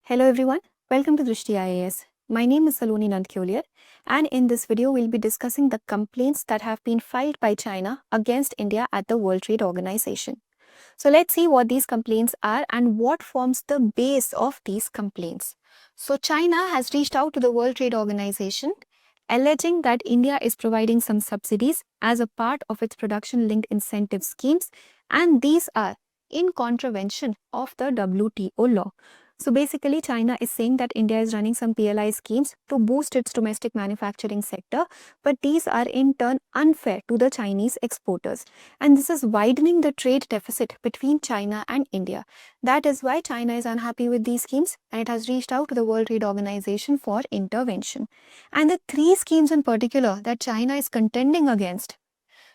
Hello everyone, welcome to Drishti IAS. My name is Saloni Nandkyoliar, and in this video we'll be discussing the complaints that have been filed by China against India at the World Trade Organization. So let's see what these complaints are and what forms the base of these complaints. So China has reached out to the World Trade Organization alleging that India is providing some subsidies as a part of its production-linked incentive schemes, and these are in contravention of the WTO law. So basically, China is saying that India is running some PLI schemes to boost its domestic manufacturing sector, but these are in turn unfair to the Chinese exporters. And this is widening the trade deficit between China and India. That is why China is unhappy with these schemes and it has reached out to the World Trade Organization for intervention. And the three schemes in particular that China is contending against.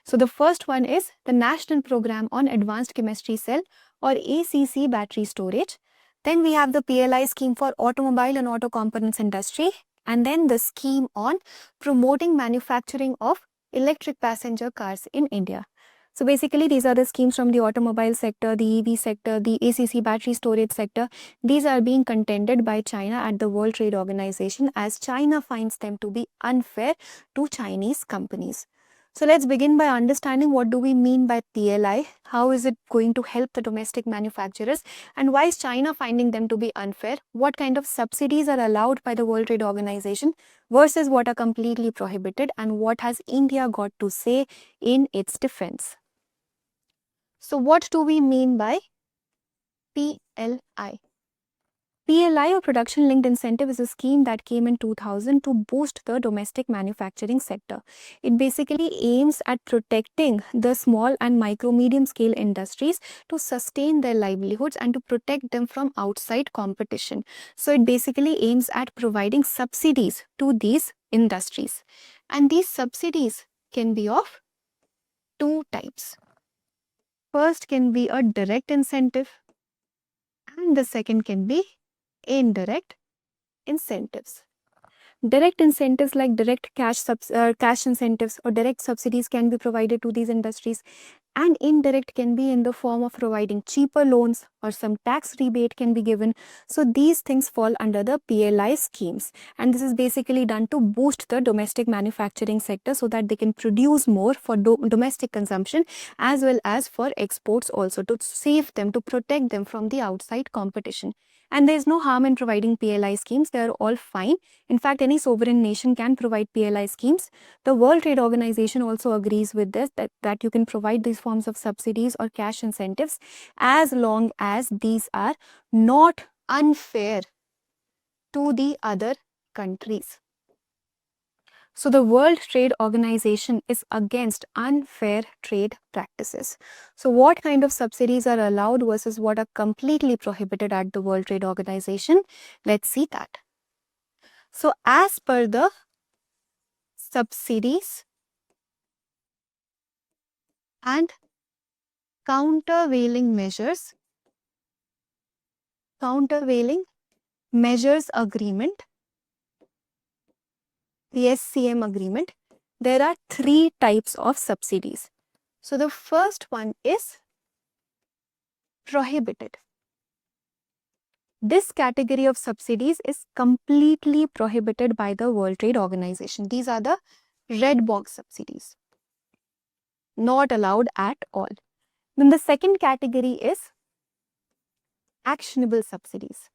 So the first one is the National Program on Advanced Chemistry Cell or ACC battery storage. Then we have the PLI scheme for automobile and auto components industry, and then the scheme on promoting manufacturing of electric passenger cars in India. So basically these are the schemes from the automobile sector, the EV sector, the ACC battery storage sector. These are being contended by China at the World Trade Organization as China finds them to be unfair to Chinese companies. So let's begin by understanding what do we mean by PLI, how is it going to help the domestic manufacturers, and why is China finding them to be unfair, what kind of subsidies are allowed by the World Trade Organization versus what are completely prohibited, and what has India got to say in its defense. So what do we mean by PLI? PLI or Production Linked Incentive is a scheme that came in 2000 to boost the domestic manufacturing sector. It basically aims at protecting the small and micro medium scale industries to sustain their livelihoods and to protect them from outside competition. So it basically aims at providing subsidies to these industries. And these subsidies can be of two types. First can be a direct incentive and the second can be indirect incentives. Direct incentives like direct cash incentives or direct subsidies can be provided to these industries, and indirect can be in the form of providing cheaper loans or some tax rebate can be given. So these things fall under the PLI schemes, and this is basically done to boost the domestic manufacturing sector so that they can produce more for domestic consumption as well as for exports also, to save them, to protect them from the outside competition. And there is no harm in providing PLI schemes. They are all fine. In fact, any sovereign nation can provide PLI schemes. The World Trade Organization also agrees with this, that you can provide these forms of subsidies or cash incentives as long as these are not unfair to the other countries. So the World Trade Organization is against unfair trade practices. So what kind of subsidies are allowed versus what are completely prohibited at the World Trade Organization? Let's see that. So as per the Subsidies and Countervailing Measures Agreement, the SCM agreement, there are three types of subsidies. So the first one is prohibited. This category of subsidies is completely prohibited by the World Trade Organization. These are the red box subsidies, not allowed at all. Then the second category is actionable subsidies.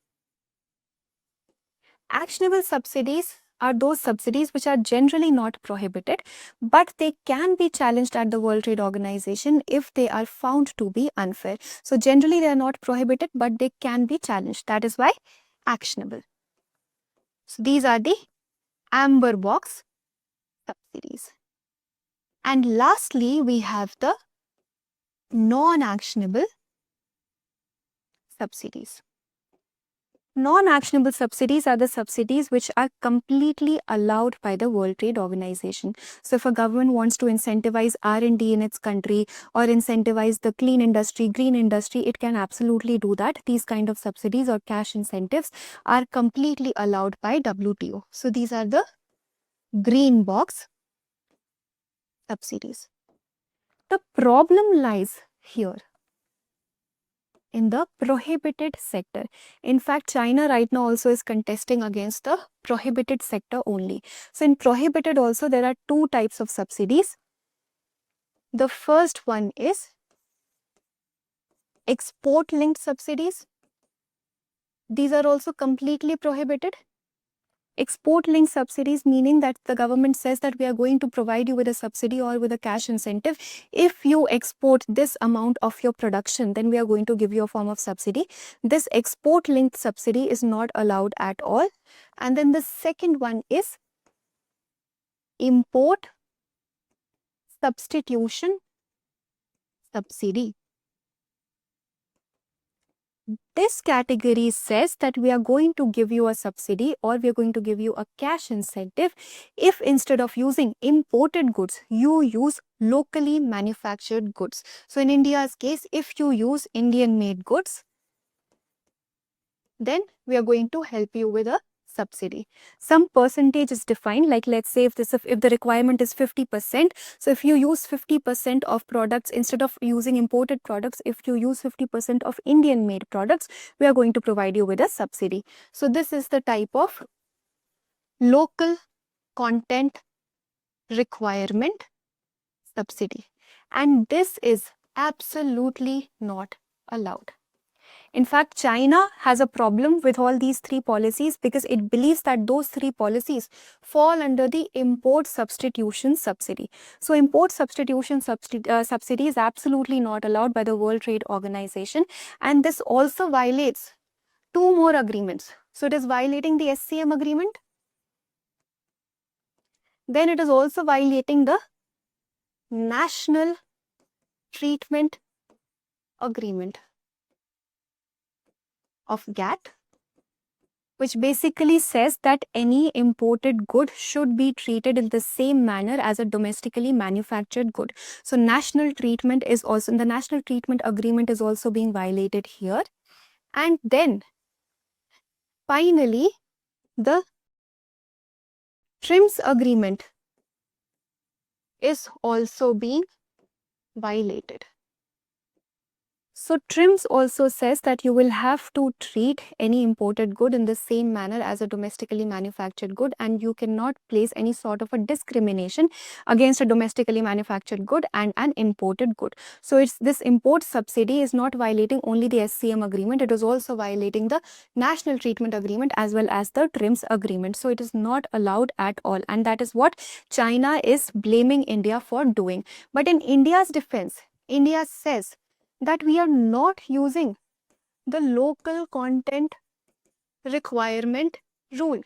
Actionable subsidies are those subsidies which are generally not prohibited, but they can be challenged at the World Trade Organization if they are found to be unfair. So generally they are not prohibited, but they can be challenged. That is why actionable. So these are the amber box subsidies. And lastly, we have the non-actionable subsidies. Non-actionable subsidies are the subsidies which are completely allowed by the World Trade Organization. So if a government wants to incentivize R&D in its country or incentivize the clean industry, green industry, it can absolutely do that. These kind of subsidies or cash incentives are completely allowed by WTO. So these are the green box subsidies. The problem lies here. in the prohibited sector. In fact, China right now also is contesting against the prohibited sector only. So in prohibited also there are two types of subsidies. The first one is export linked subsidies. These are also completely prohibited. Export linked subsidies, meaning that the government says that we are going to provide you with a subsidy or with a cash incentive. If you export this amount of your production, then we are going to give you a form of subsidy. This export linked subsidy is not allowed at all. And then the second one is import substitution subsidy. This category says that we are going to give you a subsidy or we are going to give you a cash incentive if instead of using imported goods, you use locally manufactured goods. So in India's case, if you use Indian made goods, then we are going to help you with a subsidy. Some percentage is defined, like let's say if the requirement is 50%, so if you use 50% of products instead of using imported products, if you use 50% of Indian made products, we are going to provide you with a subsidy. So this is the type of local content requirement subsidy, and this is absolutely not allowed. In fact, China has a problem with all these three policies because it believes that those three policies fall under the import substitution subsidy. So, import substitution subsidy is absolutely not allowed by the World Trade Organization, and this also violates two more agreements. So, it is violating the SCM agreement. Then it is also violating the National Treatment Agreement of GATT, which basically says that any imported good should be treated in the same manner as a domestically manufactured good. So national treatment is also, the National Treatment Agreement is also being violated here. And then finally, the TRIMS agreement is also being violated. So TRIMS also says that you will have to treat any imported good in the same manner as a domestically manufactured good, and you cannot place any sort of a discrimination against a domestically manufactured good and an imported good. So it's this import subsidy is not violating only the SCM agreement, it is also violating the National Treatment Agreement as well as the TRIMS agreement. So it is not allowed at all, and that is what China is blaming India for doing. But in India's defense, India says that we are not using the local content requirement rule.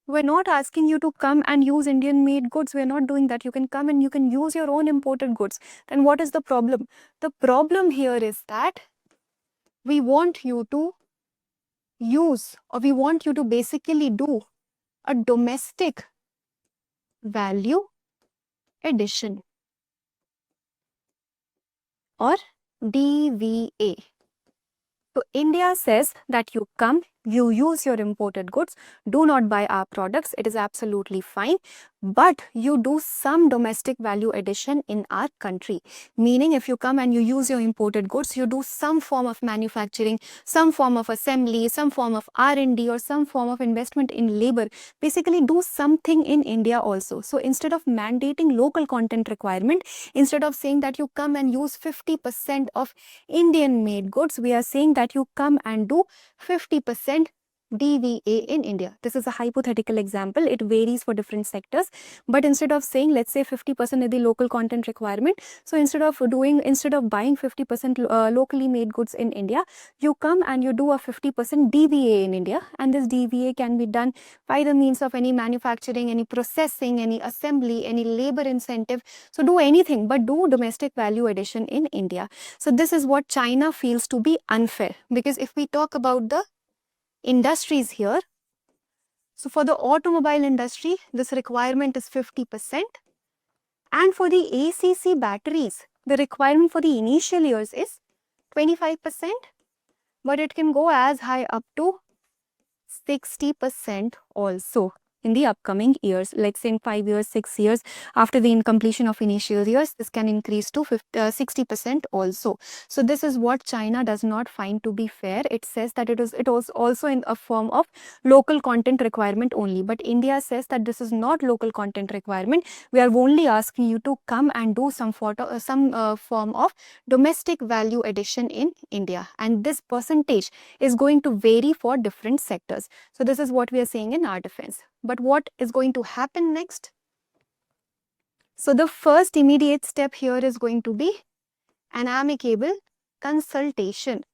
We're not asking you to come and use Indian made goods. We're not doing that. You can come and you can use your own imported goods. Then what is the problem? The problem here is that we want you to use, or we want you to basically do a domestic value addition, or DVA. So India says that you come, you use your imported goods, do not buy our products, it is absolutely fine, but you do some domestic value addition in our country. Meaning if you come and you use your imported goods, you do some form of manufacturing, some form of assembly, some form of R&D, or some form of investment in labor. Basically do something in India also. So instead of mandating local content requirement, instead of saying that you come and use 50% of Indian made goods, we are saying that you come and do 50% DVA in India. This is a hypothetical example. It varies for different sectors. But instead of saying, let's say 50% is the local content requirement. So instead of buying 50% locally made goods in India, you come and you do a 50% DVA in India. And this DVA can be done by the means of any manufacturing, any processing, any assembly, any labor incentive. So do anything, but do domestic value addition in India. So this is what China feels to be unfair. Because if we talk about the industries here, so for the automobile industry, this requirement is 50%, and for the ACC batteries, the requirement for the initial years is 25%, but it can go as high up to 60% also. in the upcoming years. Let's say in 5 years, 6 years, after the completion of initial years, this can increase to 60% also. So this is what China does not find to be fair. It says that it was also in a form of local content requirement only. But India says that this is not local content requirement. We are only asking you to come and do some form of domestic value addition in India. And this percentage is going to vary for different sectors. So this is what we are saying in our defense. But what is going to happen next? So the first immediate step here is going to be an amicable consultation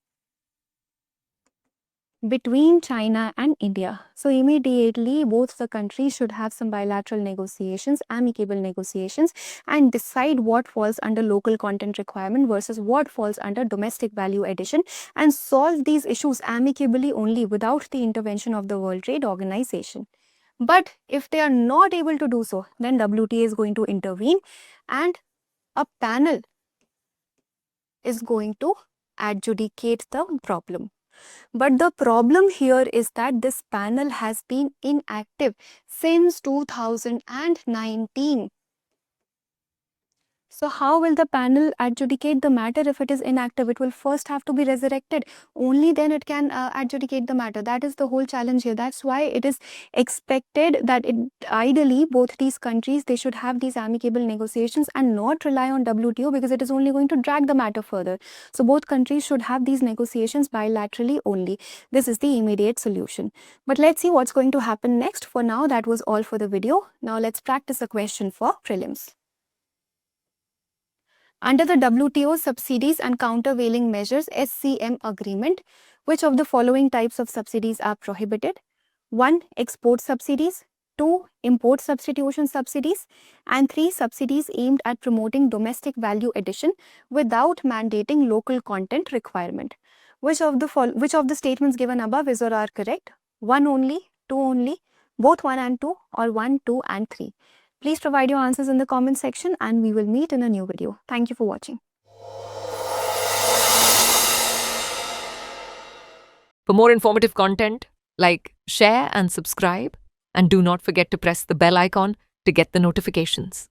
between China and India. So immediately both the countries should have some bilateral negotiations, amicable negotiations, and decide what falls under local content requirement versus what falls under domestic value addition, and solve these issues amicably only without the intervention of the World Trade Organization. But if they are not able to do so, then WTO is going to intervene and a panel is going to adjudicate the problem. But the problem here is that this panel has been inactive since 2019. So how will the panel adjudicate the matter if it is inactive? It will first have to be resurrected. Only then it can adjudicate the matter. That is the whole challenge here. That's why it is expected that ideally both these countries, they should have these amicable negotiations and not rely on WTO, because it is only going to drag the matter further. So both countries should have these negotiations bilaterally only. This is the immediate solution. But let's see what's going to happen next. For now, that was all for the video. Now let's practice a question for prelims. Under the WTO Subsidies and Countervailing Measures SCM agreement, which of the following types of subsidies are prohibited? 1. Export subsidies, 2. Import substitution subsidies, and 3. Subsidies aimed at promoting domestic value addition without mandating local content requirement. Which of the statements given above is or are correct? 1 only, 2 only, both 1 and 2, or 1, 2 and 3? Please provide your answers in the comment section and we will meet in a new video. Thank you for watching. For more informative content, like, share and subscribe, and do not forget to press the bell icon to get the notifications.